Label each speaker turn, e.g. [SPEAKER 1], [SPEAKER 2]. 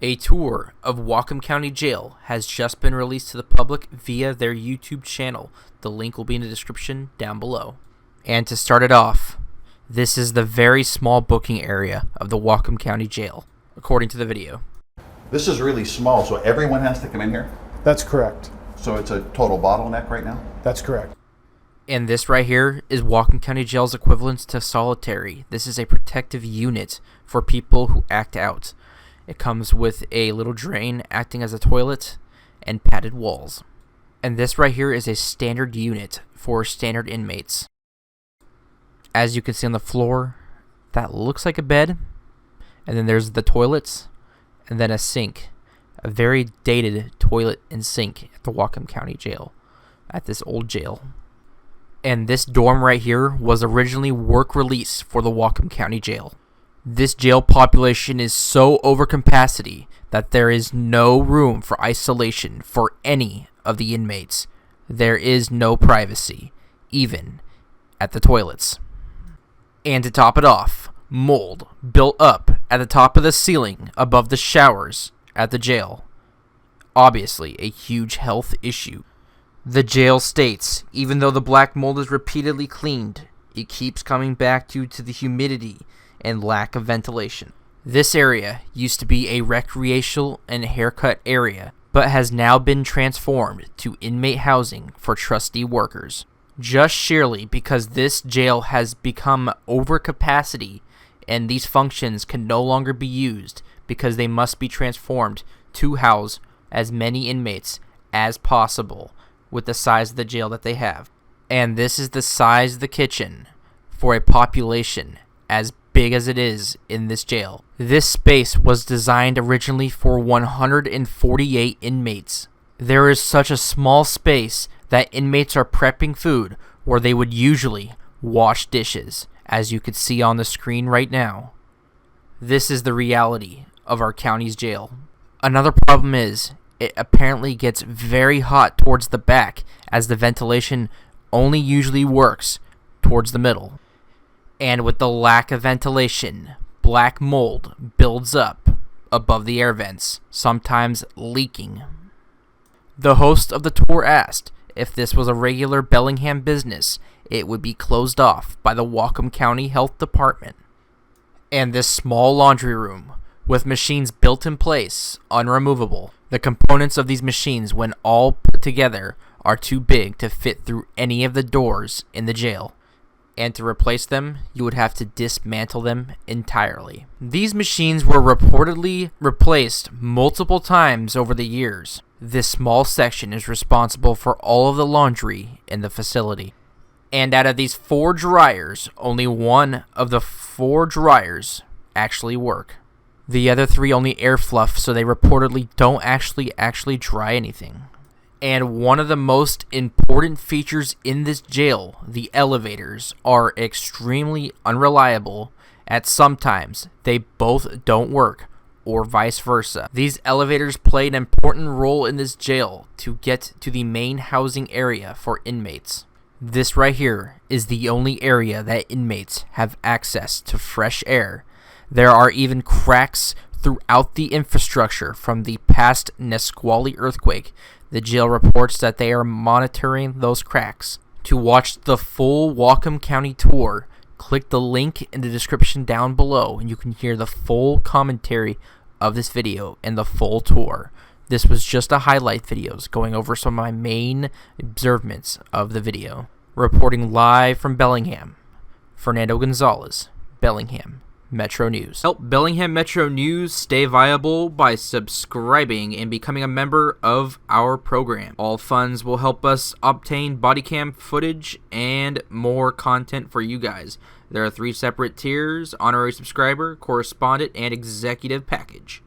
[SPEAKER 1] A tour of Whatcom County Jail has just been released to the public via their YouTube channel. The link will be in the description down below. And to start it off, this is the very small booking area of the Whatcom County Jail, according to the video.
[SPEAKER 2] This is really small, so everyone has to come in here?
[SPEAKER 3] That's correct.
[SPEAKER 2] So it's a total bottleneck right now?
[SPEAKER 3] That's correct.
[SPEAKER 1] And this right here is Whatcom County Jail's equivalent to solitary. This is a protective unit for people who act out. It comes with a little drain acting as a toilet and padded walls. And this right here is a standard unit for standard inmates. As you can see on the floor, that looks like a bed. And then there's the toilets and then a sink. A very dated toilet and sink at the Whatcom County Jail, at this old jail. And this dorm right here was originally work release for the Whatcom County Jail. This jail population is so over capacity that there is no room for isolation for any of the inmates. There is no privacy, even at the toilets. And to top it off, mold built up at the top of the ceiling above the showers at the jail. Obviously a huge health issue. The jail states, even though the black mold is repeatedly cleaned, it keeps coming back due to the humidity and lack of ventilation. This area used to be a recreational and haircut area, but has now been transformed to inmate housing for trustee workers. Just sheerly because this jail has become over capacity and these functions can no longer be used because they must be transformed to house as many inmates as possible with the size of the jail that they have. And this is the size of the kitchen for a population as big as it is in this jail. This space was designed originally for 148 inmates. There is such a small space that inmates are prepping food where they would usually wash dishes, as you could see on the screen right now. This is the reality of our county's jail. Another problem is it apparently gets very hot towards the back, as the ventilation only usually works towards the middle. And with the lack of ventilation, black mold builds up above the air vents, sometimes leaking. The host of the tour asked if this was a regular Bellingham business, it would be closed off by the Whatcom County Health Department. And this small laundry room, with machines built in place, unremovable. The components of these machines, when all put together, are too big to fit through any of the doors in the jail. And to replace them, you would have to dismantle them entirely. These machines were reportedly replaced multiple times over the years. This small section is responsible for all of the laundry in the facility. And out of these 4 dryers, only one of the 4 dryers actually work. The other 3 only air fluff, so they reportedly don't actually dry anything. And one of the most important features in this jail, the elevators, are extremely unreliable. At sometimes, they both don't work, or vice versa. These elevators play an important role in this jail to get to the main housing area for inmates. This right here is the only area that inmates have access to fresh air. There are even cracks throughout the infrastructure from the past Nisqually earthquake. The jail reports that they are monitoring those cracks. To watch the full Whatcom County tour, click the link in the description down below and you can hear the full commentary of this video and the full tour. This was just a highlight videos going over some of my main observements of the video. Reporting live from Bellingham, Fernando Gonzalez, Bellingham Metro News. Help Bellingham Metro News stay viable by subscribing and becoming a member of our program. All funds will help us obtain body cam footage and more content for you guys. There are 3 separate tiers: honorary subscriber, correspondent, and executive package.